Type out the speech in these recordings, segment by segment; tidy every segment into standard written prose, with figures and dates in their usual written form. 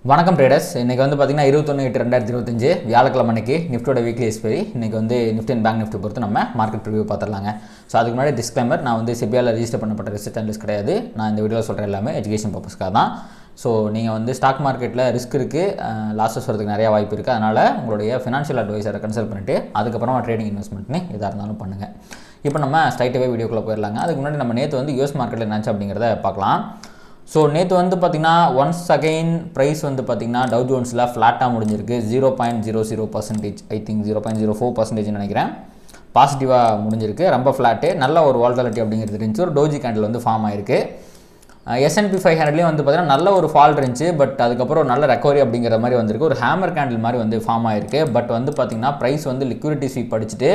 வணக்கம் ட்ரேடர்ஸ். இன்றைக்கி வந்து பார்த்திங்கன்னா 21/8/2025 வியாழக்கிழமை அன்றைக்கி நிஃப்டியோட வீக்லி எக்ஸ்பைரி. இன்றைக்கி வந்து நிஃப்டி அண்ட் பேங்க் நிஃப்டி பொறுத்து நம்ம மார்க்கெட் ரிவ்யூ பார்த்துடலாங்க. ஸோ அதுக்கு முன்னாடி டிஸ்க்ளைமர், நான் வந்து செபியாவில் ரெஜிஸ்டர் பண்ணப்பட்ட ரிசர்ச் அனலிஸ்ட் கிடையாது. நான் இந்த வீடியோவில் சொல்கிற எல்லாமே எஜுகேஷன் பர்பஸ்க்காக தான். ஸோ நீங்கள் வந்து ஸ்டாக் மார்க்கெட்டில் ரிஸ்க் இருக்குது, லாஸஸ் வரதுக்கு நிறையா வாய்ப்பு இருக்குது. அதனால் உங்களுடைய ஃபினான்ஷியல் அட்வைசரை கன்சல்ட் பண்ணிவிட்டு அதுக்கப்புறமா ட்ரேடிங் இன்வெஸ்ட்மெண்ட்னு எதாக இருந்தாலும் பண்ணுங்கள். இப்போ நம்ம ஸ்ட்ரைட்டாகவே வீடியோக்குள்ளே போயிடலாங்க. அதுக்கு முன்னாடி நம்ம நேற்று வந்து யூஎஸ் மார்க்கெட்டில் என்னாச்சு அப்படிங்கிறத பார்க்கலாம். ஸோ நேற்று வந்து பார்த்திங்கன்னா ஒன்ஸ் அகைன் ப்ரைஸ் வந்து பார்த்திங்கன்னா டவ் ஜோன்ஸில் ஃப்ளாட்டாக முடிஞ்சிருக்கு. 0.00%, ஐ திங்க் 0.04% நினைக்கிறேன், பாசிட்டிவாக முடிஞ்சிருக்கு. ரொம்ப ஃப்ளாட்டு, நல்ல ஒரு வால்டாலிட்டி அப்படிங்கிறது இருந்துச்சு. ஒரு டோஜி கேண்டில் வந்து ஃபார்ம் ஆயிருக்கு. S&P 500லேயும் வந்து பார்த்திங்கன்னா நல்ல ஒரு ஃபால் இருந்துச்சு. பட் அதுக்கப்புறம் நல்ல ரெக்கவரி அப்படிங்கிற மாதிரி வந்திருக்கு. ஒரு ஹேமர் கேண்டில் மாதிரி வந்து ஃபார்ம் ஆயிருக்கு. பட் வந்து பார்த்திங்கன்னா ப்ரைஸ் வந்து லிக்விடிட்டி ஸ்வீப் அடிச்சுட்டு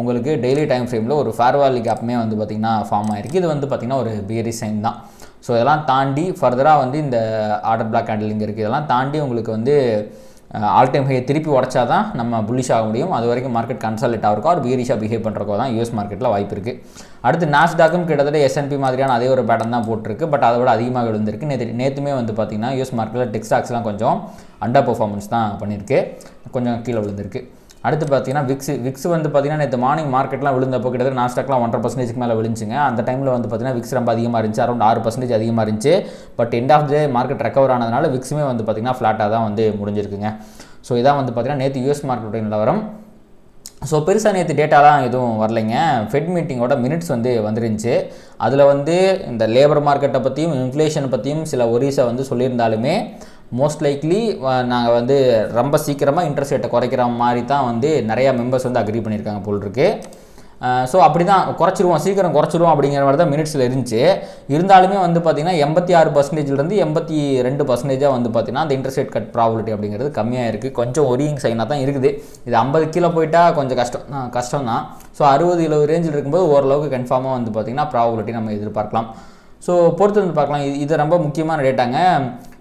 உங்களுக்கு டெய்லி டைம் ஃப்ரேமில் ஒரு ஃபேர்வாலி கேப்புமே வந்து பார்த்திங்கன்னா ஃபார்ம் ஆயிருக்கு. இது வந்து பார்த்திங்கன்னா ஒரு பியரிஷ் சைன் தான். ஸோ இதெல்லாம் தாண்டி ஃபர்தராக வந்து இந்த ஆர்டர் பிளாக் கேண்டில் இங்கே இருக்குது. இதெல்லாம் தாண்டி உங்களுக்கு வந்து ஆல் டைம் ஹை திருப்பி உடச்சா தான் நம்ம புல்லிஷ் ஆக முடியும். அது வரைக்கும் மார்க்கெட் கன்சாலிடேட் ஆகிறக்கோ ஒரு பியரிஷாக பிஹேவ் பண்ணுறக்கோ தான் யூஎஸ் மார்க்கெட்டில் வாய்ப்பு இருக்குது. அடுத்து நாஸ்டாக்கும் கிட்டத்தட்ட S&P மாதிரியான அதே ஒரு பேட்டர்ன் தான் போட்டிருக்கு. பட் அதை விட அதிகமாக விழுந்திருக்கு. நேற்றுமே வந்து பார்த்திங்கன்னா யூஎஸ் மார்க்கெட்டில் டெக் ஸ்டாக்ஸ்லாம் கொஞ்சம் அண்டர் பெர்ஃபார்மன்ஸ் தான் பண்ணியிருக்கு, கொஞ்சம் கீழே விழுந்திருக்கு. அடுத்து பார்த்தீங்கன்னா விக்ஸ் வந்து பார்த்திங்கன்னா நேற்று மார்னிங் மார்க்கெட்லாம் விழுந்தப்போ கிட்டத்தட்ட நாஸ்டாக்லாம் 1.5% மேலே விழுந்துச்சுங்க. அந்த டைமில் வந்து பார்த்திங்கன்னா விக்ஸ் ரொம்ப அதிகமாக இருந்துச்சு, அரௌண்ட் 6% அதிகமாக இருந்துச்சு. But end of day market recover ஆனதுனால விக்ஸுமே வந்து பார்த்திங்கன்னா ஃப்ளாட்டாக தான் வந்து முடிஞ்சிருக்குங்க. ஸோ இதான் வந்து பார்த்திங்கன்னா நேற்று யூஎஸ் மார்க்கெட்டுடைய நிலவரம். ஸோ பெருசாக நேற்று டேட்டாலாம் எதுவும் வரலைங்க. ஃபெட் மீட்டிங்கோட மினிட்ஸ் வந்து வந்துருந்துச்சு. அதில் வந்து இந்த லேபர் மார்க்கெட்டை பற்றியும் இன்ஃப்ளேஷனை பற்றியும் சில ஒரீஸை வந்து சொல்லியிருந்தாலுமே மோஸ்ட் லைக்லி நாங்கள் வந்து ரொம்ப சீக்கிரமாக இன்ட்ரெஸ்ட் ரேட்டை குறைக்கிற மாதிரி தான் வந்து நிறையா மெம்பர்ஸ் வந்து அக்ரி பண்ணியிருக்காங்க போல் இருக்குது. ஸோ அப்படி தான் சீக்கிரம் குறைச்சிருவோம் அப்படிங்கிற மாதிரி தான் மினிட்ஸில் இருந்துச்சு. இருந்தாலுமே வந்து பார்த்திங்கன்னா 86%லேருந்து 82% வந்து பார்த்திங்கன்னா அந்த இன்ட்ரெஸ்ட் ரேட் கட் ப்ராபபிலிட்டி அப்படிங்கிறது கம்மியாக இருக்குது. கொஞ்சம் ஒரியிங் சைனாக தான் இருக்குது. இது 50 கீழே போயிட்டால் கொஞ்சம் கஷ்டம் தான். ஸோ 60-70 ரேஞ்சில் இருக்கும்போது ஓரளவுக்கு கன்ஃபார்மாக வந்து பார்த்திங்கன்னா ப்ராபபிலிட்டி நம்ம எதிர்பார்க்கலாம். ஸோ பொறுத்து வந்து பார்க்கலாம். இது ரொம்ப முக்கியமான டேட்டாங்க.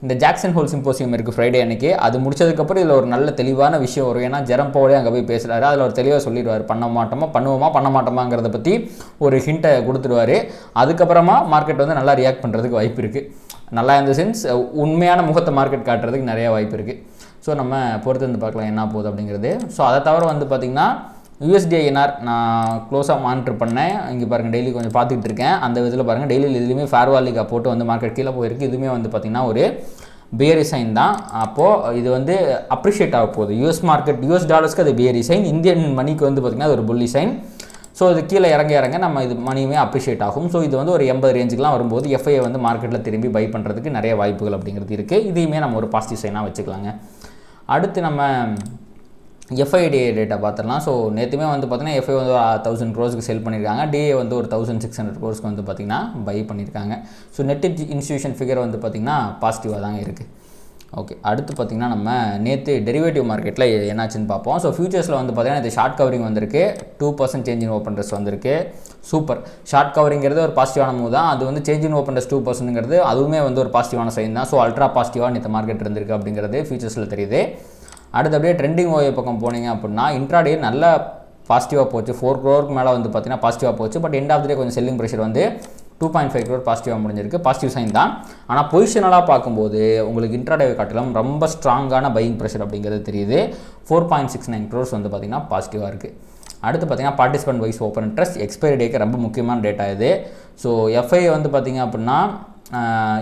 இந்த ஜாக்சன் ஹோல் சிம்போசியம் இருக்குது ஃப்ரைடே அன்றைக்கி. அது முடிச்சதுக்கப்புறம் இதில் ஒரு நல்ல தெளிவான விஷயம் வரும். ஏன்னா ஜெரம் பவுலே அங்கே போய் பேசுகிறாரு. அதில் ஒரு தெளிவாக சொல்லிடுவார், பண்ண மாட்டோமாங்கிறத பற்றி ஒரு ஹிண்ட்டை கொடுத்துருவார். அதுக்கப்புறமா மார்க்கெட் வந்து நல்லா ரியாக்ட் பண்ணுறதுக்கு வாய்ப்பு இருக்குது. நல்லா இந்த சென்ஸ் உண்மையான முகத்தை மார்க்கெட் காட்டுறதுக்கு நிறைய வாய்ப்பு இருக்குது. ஸோ நம்ம பொறுத்து வந்து பார்க்கலாம் என்ன போகுது அப்படிங்கிறது. ஸோ அதை தவிர வந்து பார்த்திங்கன்னா USD/INR நான் க்ளோஸாக மானிட்டர் பண்ணேன். இங்கே பாருங்கள், டெய்லி கொஞ்சம் பார்த்துக்கிட்டு இருக்கேன். அந்த விதத்தில் பாருங்கள், டெய்லி இதுலேயுமே ஃபேர்வாலிக்கா போட்டு வந்து மார்க்கெட் கீழே போயிருக்கு. இதுவுமே வந்து பார்த்திங்கன்னா ஒரு பியரிஷ் சைன் தான். அப்போது இது வந்து அப்ரிஷியேட் ஆக போகுது. US மார்க்கெட், US டாலர்ஸ்க்கு அது பியரிஷ் சைன், இந்தியன் மணிக்கு வந்து பார்த்திங்கன்னா அது ஒரு புல்லி சைன். ஸோ இது கீழே இறங்க நம்ம இது மணியுமே அப்ரிஷியேட் ஆகும். ஸோ இது வந்து ஒரு 80 ரேஞ்சுக்கெலாம் வரும்போது FI வந்து மார்க்கெட்டில் திரும்பி பை பண்ணுறதுக்கு நிறைய வாய்ப்புகள் அப்படிங்கிறது இருக்குது. இதையுமே நம்ம ஒரு பாசிட்டிவ் சைனாக வச்சுக்கலாங்க. அடுத்து நம்ம FID டேட்டா பார்த்துடலாம். ஸோ நேற்றுமே வந்து பார்த்திங்கன்னா FI வந்து 1000 crores செல் பண்ணியிருக்காங்க. DA வந்து ஒரு 1600 crores வந்து பார்த்திங்கன்னா பை பண்ணியிருக்காங்க. ஸோ நெட் இன்ஸ்டியூஷன் ஃபிகர் வந்து பார்த்திங்கன்னா பாசிட்டிவாக தாங்க இருக்குது. ஓகே, அடுத்து பார்த்திங்கன்னா நம்ம நேற்று டெரிவேட்டிவ் மார்க்கெட்டில் என்னாச்சுன்னு பார்ப்போம். ஸோ ஃபியூச்சர்ஸில் வந்து பார்த்திங்கன்னா இது ஷார்ட் கவரிங் வந்திருக்கு, 2% சேஞ்ச் இன் ஓப்பன் ட்ரெஸ் வந்திருக்கு. சூப்பர். ஷார்ட் கவரிங்கிறது ஒரு பாசிட்டிவான மூவ் தான். அது வந்து சேஞ்ச் இன் ஓப்பன் ட்ரெஸ் 2%ங்கிறது அதுவுமே வந்து ஒரு பாசிட்டிவான சைன் தான். ஸோ அல்ட்ரா பாசிட்டிவாக நேற்று மார்க்கெட் இருந்திருக்கு அப்படிங்கிறது ஃபியூச்சர்ஸில் தெரியுது. அடுத்து அப்படியே ட்ரெண்டிங் ஓஏ பக்கம் போனீங்க அப்படின்னா இன்ட்ராடே நல்ல பாசிட்டிவாக போச்சு. 4 crore மேலே வந்து பார்த்திங்கன்னா பாசிட்டிவாக போச்சு. பட் எண்ட் ஆஃப் த டே கொஞ்சம் செல்லிங் ப்ரெஷர் வந்து 2.5 crore பாசிட்டிவாக முடிஞ்சிருக்கு. பாசிட்டிவ் சைன் தான். ஆனால் பொசிஷனலாக பார்க்கும்போது உங்களுக்கு இன்ட்ராடே காட்டிலும் ரொம்ப ஸ்ட்ராங்கான பையிங் ப்ரெஷர் அப்படிங்கிறது தெரியுது. 4.69 crores வந்து பார்த்திங்கன்னா பாசிட்டிவாக இருக்குது. அடுத்து பார்த்திங்கன்னா participant wise open interest expiry டேக்கு ரொம்ப முக்கியமான டேட்டா இது. ஸோ FI வந்து பார்த்திங்க அப்படின்னா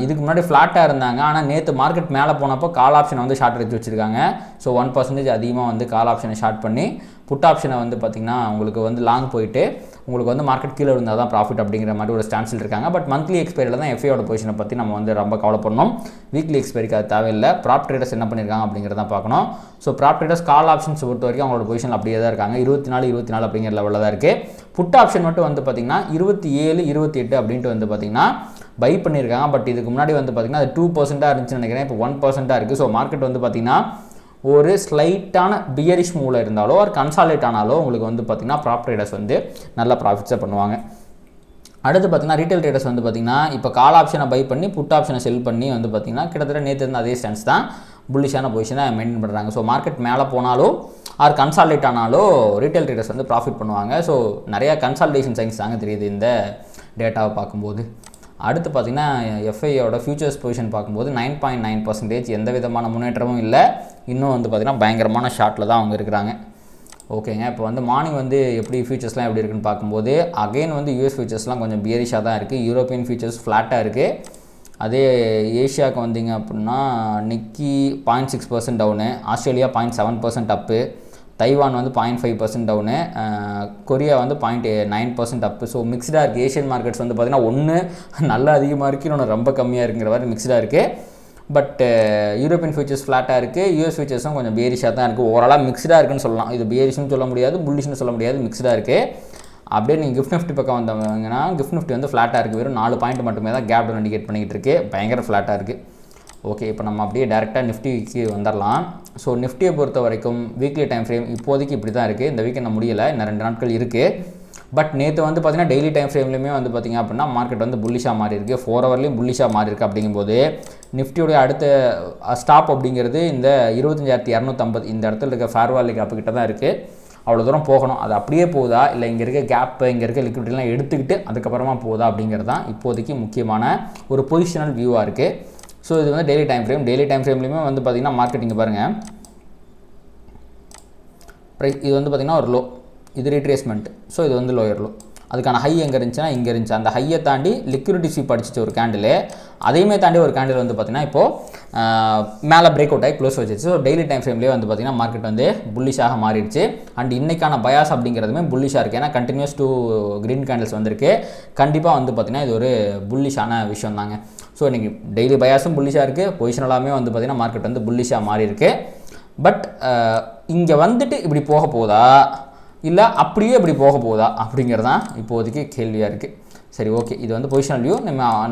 இதுக்கு முன்னாடி ஃப்ளாட்டாக இருந்தாங்க. ஆனால் நேற்று மார்க்கெட் மேலே போனப்போ கால் ஆப்ஷனை வந்து ஷார்ட் எடுத்து வச்சுருக்காங்க. ஸோ 1% அதிகமாக வந்து கால் ஆப்ஷனை ஷார்ட் பண்ணி புட் ஆப்ஷனை வந்து பார்த்திங்கன்னா உங்களுக்கு வந்து லாங் போயிட்டு உங்களுக்கு வந்து மார்க்கெட் கீழே இருந்தால் தான் ப்ராஃபிட் அப்படிங்கிற மாதிரி ஒரு ஸ்டான்ஸில் இருக்காங்க. பட் மந்த்லி எக்ஸ்பைரியில் தான் FIயோட பொசிஷனை பற்றி நம்ம வந்து ரொம்ப கவலைப்படணும். வீக்லி எக்ஸ்பைரிக்கு அது தேவையில்லை. ப்ராப் ட்ரேடர்ஸ் என்ன பண்ணியிருக்காங்க அப்படிங்கிறத பார்க்கணும். So prop traders call options பொறுத்த வரைக்கும் அவங்களோட பொசிஷன் அப்படியே தான் இருக்காங்க. 24 அப்படிங்கிற லெவலில் தான் இருக்குது. புட் ஆப்ஷன் மட்டும் வந்து பார்த்திங்கன்னா 27, 28 அப்படின்ட்டு வந்து பார்த்திங்கன்னா பை பண்ணியிருக்காங்க. பட் இதுக்கு முன்னாடி வந்து பார்த்திங்கன்னா அது 2% இருந்துச்சுன்னு நினைக்கிறேன். இப்போ 1% இருக்குது. ஸோ மார்க்கெட் வந்து பார்த்திங்கன்னா ஒரு ஸ்லைட்டான பியரிஷ் மூவில் இருந்தாலோ ஒரு கன்சாலேட் ஆனாலோ உங்களுக்கு வந்து பார்த்திங்கன்னா ப்ராப் ட்ரேடர்ஸ் வந்து நல்ல ப்ராஃபிட்ஸை பண்ணுவாங்க. அடுத்து பார்த்திங்கன்னா ரீட்டைல் ட்ரேடர்ஸ் வந்து பார்த்திங்கன்னா இப்போ கால் ஆப்ஷனை பை பண்ணி புட் ஆப்ஷனை செல் பண்ணி வந்து பார்த்திங்கன்னா கிட்டத்தட்ட நேற்று இருந்த அதே ஸ்டான்ஸ் தான் புல்லிஷான பொசிஷனை மெயின்டைன் பண்ணுறாங்க. ஸோ மார்க்கெட் மேலே போனாலோ ஆர் கன்சால்டேட் ஆனாலோ ரீட்டைல் ட்ரேடர்ஸ் வந்து ப்ராஃபிட் பண்ணுவாங்க. ஸோ நிறையா கன்சால்டேஷன் சைன்ஸ் தாங்க தெரியுது இந்த டேட்டாவை பார்க்கும்போது. அடுத்து பார்த்திங்கன்னா எஃப்ஐயோட ஃபியூச்சர்ஸ் பொசிஷன் பார்க்கும்போது 9.9% எந்த விதமான முன்னேற்றமும் இல்லை. இன்னும் வந்து பார்த்திங்கன்னா பயங்கரமான ஷார்ட்டில் தான் அவங்க இருக்கிறாங்க. ஓகேங்க. இப்போ வந்து மார்னிங் வந்து எப்படி ஃபியூச்சர்ஸ்லாம் எப்படி இருக்குன்னு பார்க்கும்போது அகைன் வந்து யூஎஸ் ஃபியூச்சர்ஸ்லாம் கொஞ்சம் பியரிஷாக தான் இருக்குது. யூரோப்பியன் ஃபியூச்சர்ஸ் ஃப்ளாட்டாக இருக்குது. அதே ஏஷியாவுக்கு வந்தீங்க அப்படின்னா நிக்கி 0.6% டவுனு, ஆஸ்திரேலியா 0.7% அப்பு, தைவான் வந்து 0.5% டவுனு, கொரியா வந்து 0.9% அப்பு. ஸோ மிக்ஸ்டாக இருக்குது. ஏஷியன் மார்க்கெட்ஸ் வந்து பார்த்திங்கன்னா ஒன்று நல்லா அதிகமாக இருக்குது, இன்னொன்று ரொம்ப கம்மியாக இருக்குங்கிற மாதிரி மிக்ஸ்டாக இருக்குது. பட் யூரோப்பியன் ஃபியூச்சர்ஸ் ஃப்ளாட்டாக இருக்குது. யூஎஸ் ஃபியூச்சர்ஸும் கொஞ்சம் பியரிஷாக தான் இருக்குது. ஓவராலாக மிக்ஸ்டாக இருக்குன்னு சொல்லலாம். இது பியரிஷ்னு சொல்ல முடியாது, புல்லிஷ்னு சொல்ல முடியாது, மிக்ஸ்டாக இருக்குது. அப்படியே நீங்கள் கிஃப்ட் நிஃப்டி பக்கம் வந்தவங்கன்னா கிஃப்ட் நிஃப்டி வந்து ஃப்ளாட்டாக இருக்குது. வெறும் 4 பாயிண்ட் மட்டுமே தான் கேப் டவுன் இண்டிகேட் பண்ணிக்கிட்டு இருக்குது. பயங்கர ஃப்ளாட்டாக இருக்குது. ஓகே, இப்போ நம்ம அப்படியே டேரெக்டாக நிஃப்டிக்கு வந்துடலாம். ஸோ நிஃப்டியை பொறுத்த வரைக்கும் வீக்லி டைம் ஃப்ரேம் இப்போதைக்கு இப்படி தான் இருக்குது. இந்த வீக் என்ன முடியலை, இன்னும் 2 நாட்கள் இருக்குது. பட் நேற்று வந்து பார்த்திங்கன்னா டெய்லி டைம் ஃப்ரேம்லேயுமே வந்து பார்த்திங்க அப்படின்னா மார்க்கெட் வந்து புல்லிஷாக மாறி இருக்குது. 4 ஹவர்லேயும் புல்லிஷாக மாறி இருக்குது. அப்படிங்கும்போது நிஃப்டியோடைய அடுத்த ஸ்டாப் அப்படிங்கிறது இந்த 25,250 இந்த இடத்துல இருக்க ஃபேர் வேல்யூ கேப் கிட்ட தான் இருக்குது. அவ்வளோ தூரம் போகணும். அது அப்படியே போகுதா இல்லை இங்கே இருக்க கேப்பு இங்கே இருக்க லிக்விடிட்டிலாம் எடுத்துக்கிட்டு அதுக்கப்புறமா போகுதா அப்படிங்கிறது தான் இப்போதைக்கு முக்கியமான ஒரு பொசிஷனல் வியூவாக இருக்குது. ஸோ இது வந்து daily time frame. Daily time ஃப்ரேம்லேயுமே வந்து பார்த்திங்கன்னா மார்க்கெட் இங்கே பாருங்கள், இது வந்து பார்த்திங்கன்னா ஒரு லோ, இது ரீட்ரேஸ்மெண்ட். ஸோ இது வந்து லோயர் லோ. அதுக்கான ஹை எங்கே இருந்துச்சுன்னா இங்கே இருந்துச்சு. அந்த ஹையை தாண்டி லிக்விடிட்டி ஸ்வீப் அடிச்சிச்சு ஒரு கேண்டில். அதையுமே தாண்டி ஒரு கேண்டில் வந்து பார்த்திங்கன்னா இப்போது மேலே பிரேக் அவுட் ஆகி க்ளோஸ் வச்சிச்சு. ஸோ டெய்லி டைம் ஃப்ரேம்லேயே வந்து பார்த்திங்கன்னா மார்க்கெட் வந்து புல்லிஷாக மாறிடுச்சு. அண்ட் இன்றைக்கான பயாஸ் அப்படிங்கிறதுமே புல்லிஷாக இருக்குது. ஏன்னா கண்டினியூஸ் 2 க்ரீன் கேண்டில்ஸ் வந்திருக்கு. கண்டிப்பாக வந்து பார்த்திங்கன்னா இது ஒரு புல்லிஷான விஷயம் தாங்க. ஸோ இன்றைக்கி டெய்லி பயாஸும் புல்லிஷாக இருக்குது, பொசிஷனலாமே வந்து பார்த்திங்கன்னா மார்க்கெட் வந்து புல்லிஷாக மாறி இருக்குது. பட் இங்கே வந்துட்டு இப்படி போக போதா இல்லை அப்படியே இப்படி போக போகுதா அப்படிங்கிறது தான் இப்போதைக்கு கேள்வியாக இருக்குது. சரி, ஓகே, இது வந்து பொசிஷனல் வியூ.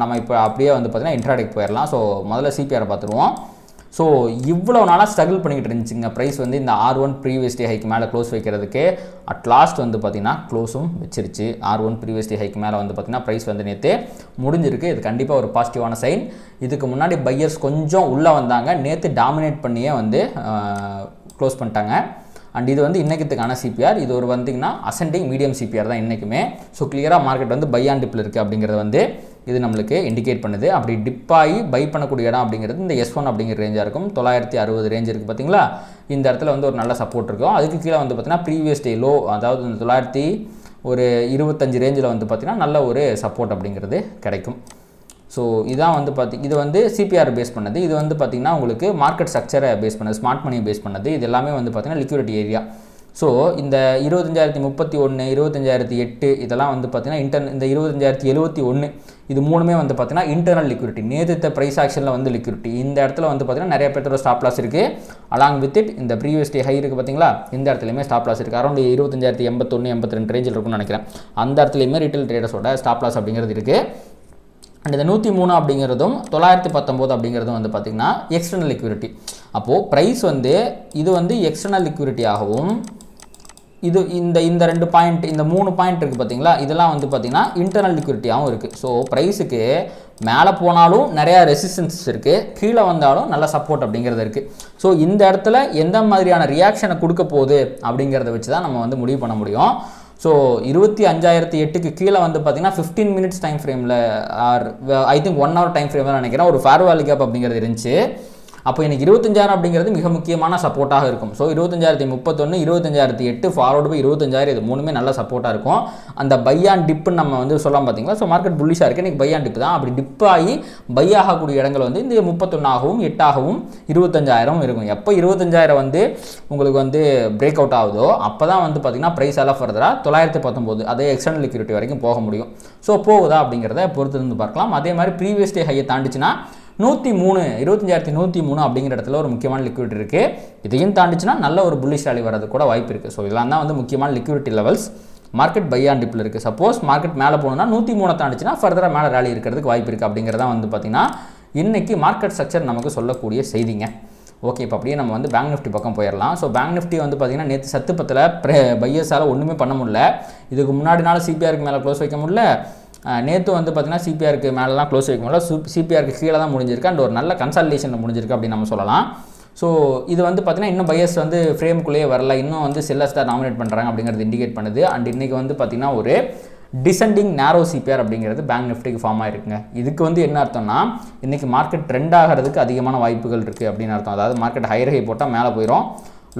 நம்ம இப்போ அப்படியே வந்து பார்த்திங்கன்னா இன்ட்ராடேக்கு போயிடலாம். ஸோ முதல்ல சிபிஆரை பார்த்துருவோம். ஸோ இவ்வளோ நாளாக ஸ்ட்ரகிள் பண்ணிக்கிட்டு இருந்துச்சுங்க ப்ரைஸ் வந்து இந்த R1 ப்ரீவியஸ் டே ஹைக்கு மேலே க்ளோஸ் வைக்கிறதுக்கு. அட் லாஸ்ட் வந்து பார்த்திங்கன்னா க்ளோஸும் வச்சிருச்சு. R1 ப்ரீவியஸ் டே ஹைக்கு மேலே வந்து பார்த்திங்கன்னா ப்ரைஸ் வந்து நேற்று முடிஞ்சிருக்கு. இது கண்டிப்பாக ஒரு பாசிட்டிவான சைன். இதுக்கு முன்னாடி பையர்ஸ் கொஞ்சம் உள்ளே வந்தாங்க, நேற்று டாமினேட் பண்ணியே வந்து க்ளோஸ் பண்ணிட்டாங்க. அண்ட் இது வந்து இன்றைக்கத்துக்கான சிபிஆர். இது ஒரு வந்திங்கன்னா அசெண்டிங் மீடியம் சிபிஆர் தான் இன்றைக்குமே. ஸோ கிளியராக மார்க்கெட் வந்து பை ஆன் டிப்பில் இருக்குது அப்படிங்கிறத வந்து இது நம்மளுக்கு இண்டிகேட் பண்ணுது. அப்படி டிப் ஆகி பை பண்ணக்கூடிய இடம் அப்படிங்கிறது இந்த S1 அப்படிங்கிற ரேஞ்சாக இருக்கும். 960 ரேஞ்ச் இருக்குது பார்த்தீங்களா. இந்த இடத்துல வந்து ஒரு நல்ல சப்போர்ட் இருக்கும். அதுக்கு கீழே வந்து பார்த்திங்கன்னா ப்ரீவியஸ் டே லோ, அதாவது இந்த 925 ரேஞ்சில் வந்து பார்த்திங்கன்னா நல்ல ஒரு சப்போர்ட் அப்படிங்கிறது கிடைக்கும். ஸோ இதான் வந்து இது வந்து சிபிஆர் பேஸ் பண்ணது. இது வந்து பார்த்திங்கன்னா உங்களுக்கு மார்க்கெட் ஸ்ட்ரக்சரை பேஸ் பண்ணது, ஸ்மார்ட் மணியை பேஸ் பண்ணது. இது எல்லாமே வந்து பார்த்திங்கன்னா லிக்விடிட்டி ஏரியா. ஸோ இந்த 25,031, 25,008 இதெல்லாம் வந்து பார்த்திங்கன்னா இந்த 25,071 இது மூணுமே வந்து பார்த்திங்கன்னா இன்டர்னல் லிக்விடிட்டி. நேற்று ப்ரைஸ் ஆக்ஷனில் வந்து லிக்விடிட்டி. இந்த இடத்துல வந்து பார்த்திங்கன்னா நிறைய பேர்த்தோட ஸ்டாப் லாஸ் இருக்குது. அலாங் வித் இட் இந்த ப்ரீவியஸ் டே ஹை இருக்குது பார்த்திங்களா, இந்த இடத்துலையுமே ஸ்டாப் லாஸ் இருக்குது. அரௌண்ட் 25,081, 82 ரேஞ்சில் இருக்குன்னு நினைக்கிறேன். அந்த இடத்துலையுமே ரீட்டைல் ட்ரேடர்ஸோட ஸ்டாப் லாஸ் அப்படிங்கிறது இருக்குது. அண்ட் இந்த 103 அப்படிங்கிறதும் 919 அப்படிங்கிறதும் வந்து பார்த்திங்கன்னா எக்ஸ்டர்னல் லிக்விடிட்டி. அப்போது ப்ரைஸ் வந்து இது வந்து எக்ஸ்டர்னல் லிக்விடிட்டியாகவும் இது இந்த 2 பாயிண்ட், இந்த 3 பாயிண்ட் இருக்குது பார்த்தீங்களா, இதெல்லாம் வந்து பார்த்திங்கன்னா இன்டர்னல் லிக்விடிட்டியாகவும் இருக்குது. ஸோ ப்ரைஸுக்கு மேலே போனாலும் நிறையா ரெசிஸ்டன்ஸ் இருக்குது, கீழே வந்தாலும் நல்ல சப்போர்ட் அப்படிங்கிறது இருக்குது. ஸோ இந்த இடத்துல எந்த மாதிரியான ரியாக்ஷனை கொடுக்க போகுது அப்படிங்கிறத வச்சு தான் நம்ம வந்து முடிவு பண்ண முடியும். ஸோ 25,008க்கு கீழே வந்து பார்த்திங்கன்னா 15 மினிட்ஸ் டைம் ஃப்ரேமில் or I think 1 hour time ஃப்ரேமில் நினைக்கிறேன் ஒரு ஃபேர் வேல்யூ கேப் அப்படிங்கிறது இருந்துச்சு. அப்போ எனக்கு 25,000 அப்படிங்கிறது மிக முக்கியமான சப்போர்ட்டாக இருக்கும். ஸோ 25,031, 25,008 ஃபார்வர்டு பை 25,000 இது மூணுமே நல்ல சப்போர்ட்டாக இருக்கும். அந்த பை ஆன் டிப்புன்னு நம்ம வந்து சொல்லலாம் பார்த்தீங்களா. ஸோ மார்க்கெட் புல்லிஷாக இருக்குது, இன்றைக்கி பை ஆன் டிப்பு தான். அப்படி டிப் ஆகி பை ஆகக்கூடிய இடங்கள் வந்து இந்த 31ஆகவும் 8ஆகவும் 25,000 இருக்கும். எப்போ 25,000 வந்து உங்களுக்கு வந்து பிரேக் அவுட் ஆகுதோ அப்போ தான் வந்து பார்த்திங்கன்னா ப்ரைஸ் எல்லாம் ஃபர்தராக 919 அதே எக்ஸ்டர்னல் லிக்விடிட்டி வரைக்கும் போக முடியும். ஸோ போகுதா அப்படிங்கிறத பொறுத்து இருந்து பார்க்கலாம். அதே மாதிரி ப்ரீவியஸ் டே ஹையை தாண்டிச்சுன்னா 103, 25,103 அப்படிங்கிற இடத்துல ஒரு முக்கியமான லிக்விடிட்டி இருக்குது. இதையும் தாண்டிச்சுன்னா நல்ல ஒரு புல்லிஷ் ராலி வரது கூட வாய்ப்பு இருக்குது. ஸோ இதெல்லாம் தான் வந்து முக்கியமான liquidity levels. Market buy on டிப்பில் இருக்குது. சப்போஸ் மார்க்கெட் மேலே போகணுன்னா 103 தாண்டிச்சுன்னா ஃபர்தராக மேலே ராலி இருக்கிறதுக்கு வாய்ப்பு இருக்குது. அப்படிங்கிறதான் வந்து பார்த்திங்கன்னா இன்றைக்கி மார்க்கெட் ஸ்ட்ரக்சர் நமக்கு சொல்லக்கூடிய செய்திங்க. ஓகே, இப்போ அப்படியே நம்ம வந்து பேங்க் நிஃப்டி பக்கம் போயிடலாம். ஸோ பேங்க் நிஃப்டி வந்து பார்த்திங்கன்னா நேற்று சத்துப்பத்தில் பையர்ஸால் ஒன்றுமே பண்ண முடியல. இதுக்கு முன்னாடி நாள் சிபிஆருக்கு மேலே க்ளோஸ் வைக்க முடியல. நேற்று வந்து பார்த்திங்கன்னா சிபிஆருக்கு மேலெலாம் க்ளோஸ் வைக்க முடியல. சிபிஆருக்கு கீழே தான் முடிஞ்சிருக்கு. அண்ட் ஒரு நல்ல கன்சல்டேஷனில் முடிஞ்சிருக்கு அப்படின்னு நம்ம சொல்லலாம். ஸோ இது வந்து பார்த்திங்கன்னா இன்னும் பையர்ஸ் வந்து ஃப்ரேமுக்குள்ளேயே வரல, இன்னும் வந்து செல்லர்ஸ் தான் நாமினேட் பண்ணுறாங்க அப்படிங்கிறது இண்டிகேட் பண்ணுது. அண்ட் இன்றைக்கி வந்து பார்த்திங்கன்னா ஒரு டிசெண்டிங் நேரோ சிபிஆர் அப்படிங்கிறது பேங்க் நிஃப்டிக்கு ஃபார்ம் ஆயிருக்குங்க. இதுக்கு வந்து என்ன அர்த்தம்னா இன்றைக்கி மார்க்கெட் ட்ரெண்ட் ஆகிறதுக்கு அதிகமான வாய்ப்புகள் இருக்குது அப்படின்னு அர்த்தம். அதாவது மார்க்கெட் ஹையர் ஹை போட்டால் மேலே போயிடும்,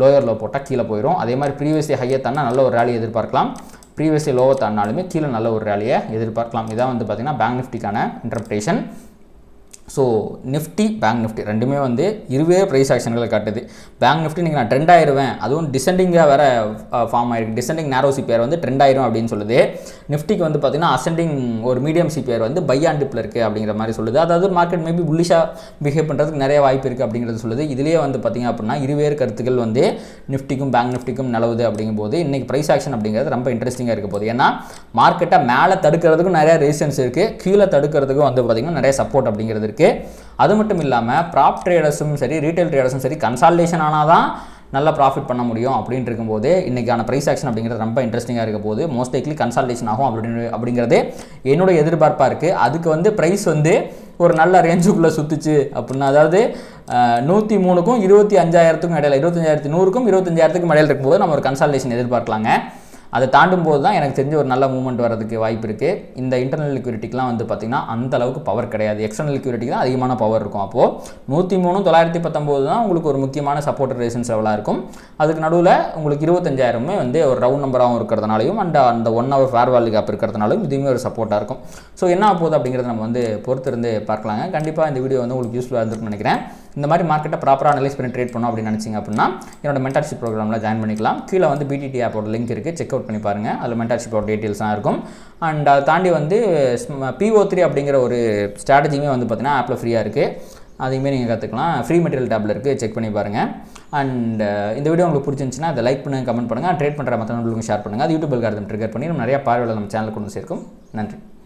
லோயர் லோ போட்டால் கீழே போயிடும். அதே மாதிரி ப்ரீவியஸ் ஹையை தாண்டா நல்ல ஒரு ரேலி எதிர்பார்க்கலாம், ப்ரீவியஸ் லோவை தாண்டாலுமே கீழே நல்ல ஒரு ரேலியை எதிர்பார்க்கலாம். இதான் வந்து பார்த்திங்கன்னா பேங்க் நிஃப்டிக்கான interpretation. So Nifty bank Nifty ரெண்டுமே வந்து இருவே ப்ரைஸ் ஆக்ஷன்களை காட்டுது. பேங்க் நிஃப்டி நீங்கள் நான் ட்ரெண்ட் ஆயிடுவேன், அதுவும் டிசெண்டிங்காக வேறு ஃபார்ம் ஆயிருக்கு, டிசெண்டிங் நேரோ சிபிஆர் வந்து ட்ரெண்ட் ஆயிரும் அப்படின்னு சொல்லுது. நிஃப்டிக்கு வந்து பார்த்திங்கன்னா அசெண்டிங் ஒரு மீடியம் சிபிஆர் வந்து பை அண்ட் டிப்பில் இருக்குது அப்படிங்கிற மாதிரி சொல்லுது. அதாவது மார்க்கெட் மேபி புல்லிஷாக பிஹேவ் பண்ணுறதுக்கு நிறைய வாய்ப்பு இருக்குது அப்படிங்கிறது சொல்லுது. இதுலேயே வந்து பார்த்திங்க அப்படின்னா இருவேறு கருத்துக்கள் வந்து நிஃப்டிக்கும் பேங்க் நிஃப்டிக்கும் நிலவுது அப்படிங்கும்போது இன்றைக்கி ப்ரைஸ் ஆக்ஷன் அப்படிங்கிறது ரொம்ப இன்ட்ரெஸ்டிங்காக இருக்க போகுது. ஏன்னா மார்க்கெட்டை மேலே தடுக்கிறதுக்கும் நிறைய ரீசன்ஸ் இருக்குது, கீழே தடுக்கிறதுக்கும் வந்து பார்த்திங்கன்னா நிறைய சப்போர்ட் அப்படிங்கிறது இருக்குது. அது மட்டும் இல்லாமல் ப்ராப் ட்ரேடர்ஸும் சரி ரீட்டைல் ட்ரேடர்ஸும் சரி கன்சால்டேஷன் ஆனால் தான் நல்லா ப்ராஃபிட் பண்ண முடியும் அப்படின்ட்டு இருக்கும்போது இன்றைக்கான ப்ரைஸ் ஆக்ஷன் அப்படிங்கிறது ரொம்ப இன்ட்ரெஸ்டிங்காக இருக்க போது மோஸ்ட் லைக்லி கன்சால்டேஷன் ஆகும் அப்படிங்கிறது என்னோட எதிர்பார்ப்பாக இருக்குது. அதுக்கு வந்து ப்ரைஸ் வந்து ஒரு நல்ல ரேஞ்சுக்குள்ளே சுற்றுச்சு அப்படின்னா, அதாவது 103க்கும் 25,000க்கும் இடையில 25,100க்கும் 25,000க்கும் இடையில இருக்கும்போது நம்ம ஒரு கன்சால்டேஷன் எதிர்பார்க்கலாங்க. அதை தாண்டும் போது தான் எனக்கு தெரிஞ்ச ஒரு நல்ல மூவ்மெண்ட் வரதுக்கு வாய்ப்பு இருக்குது. இந்த இன்டர்னல் லிக்விடிட்டிக்கெலாம் வந்து பார்த்திங்கன்னா அந்த அளவுக்கு பவர் கிடையாது, எக்ஸ்டர்னல் லிக்விடிட்டிக்கு தான் அதிகமான பவர் இருக்கும். அப்போது 103 919 தான் உங்களுக்கு ஒரு முக்கியமான சப்போர்ட் ரெசிஸ்டன்ஸ் லெவலாக இருக்கும். அதுக்கு நடுவில் உங்களுக்கு 25,000மே வந்து ஒரு ரவுண்ட் நம்பராகவும் இருக்கிறதுனாலையும் அந்த 1 hour ஃபேர் வேல்யூ கேப் இருக்கிறதுனாலும் இதுவுமே ஒரு சப்போர்ட்டாக இருக்கும். ஸோ என்ன போகுது அப்படிங்கிறத நம்ம வந்து பொறுத்திருந்து பார்க்கலாங்க. கண்டிப்பாக இந்த வீடியோ வந்து உங்களுக்கு யூஸ்ஃபுல்லாக இருந்திருக்குன்னு நினைக்கிறேன். இந்த மாதிரி மார்க்கெட்டை ப்ராப்பராக அனலைஸ் பண்ணி ட்ரேட் பண்ணோம் அப்படின்னு நினச்சிங்க அப்படின்னா என்னோட மென்டர்ஷிப் ப்ரோக்ராமில் ஜாயின் பண்ணிக்கலாம். கீழே வந்து பிடிடி ஆப்போட லிங்க் இருக்குது, செக் அவுட் பண்ணி பாருங்கள். அதில் மென்டர்ஷிப்போட டீட்டெயில்ஸ்லாம் இருக்கும். அண்ட் அதை தாண்டி வந்து PO3 அப்படிங்கிற ஒரு ஸ்ட்ராட்டஜியுமே வந்து பார்த்திங்கன்னா ஆப்பில் ஃப்ரீயாக இருக்குது, அதையுமே நீங்கள் கற்றுக்கலாம். ஃப்ரீ மெட்டீரியல் டேப்பில் இருக்குது, செக் பண்ணி பாருங்கள். அண்ட் இந்த வீடியோ உங்களுக்கு பிடிச்சிருந்துச்சுன்னா அதை லைக் பண்ணுங்கள், கமெண்ட் பண்ணுங்கள், ட்ரேட் பண்ணுற மற்ற நண்பர்களுக்கும் ஷேர் பண்ணுங்கள். அது யூடியூப் அல்காரிதம் ட்ரிகர் பண்ணி நம்ம நிறைய பார்வையாளர் நம்ம சேனலுக்கு கொண்டு சேர்க்கும். நன்றி.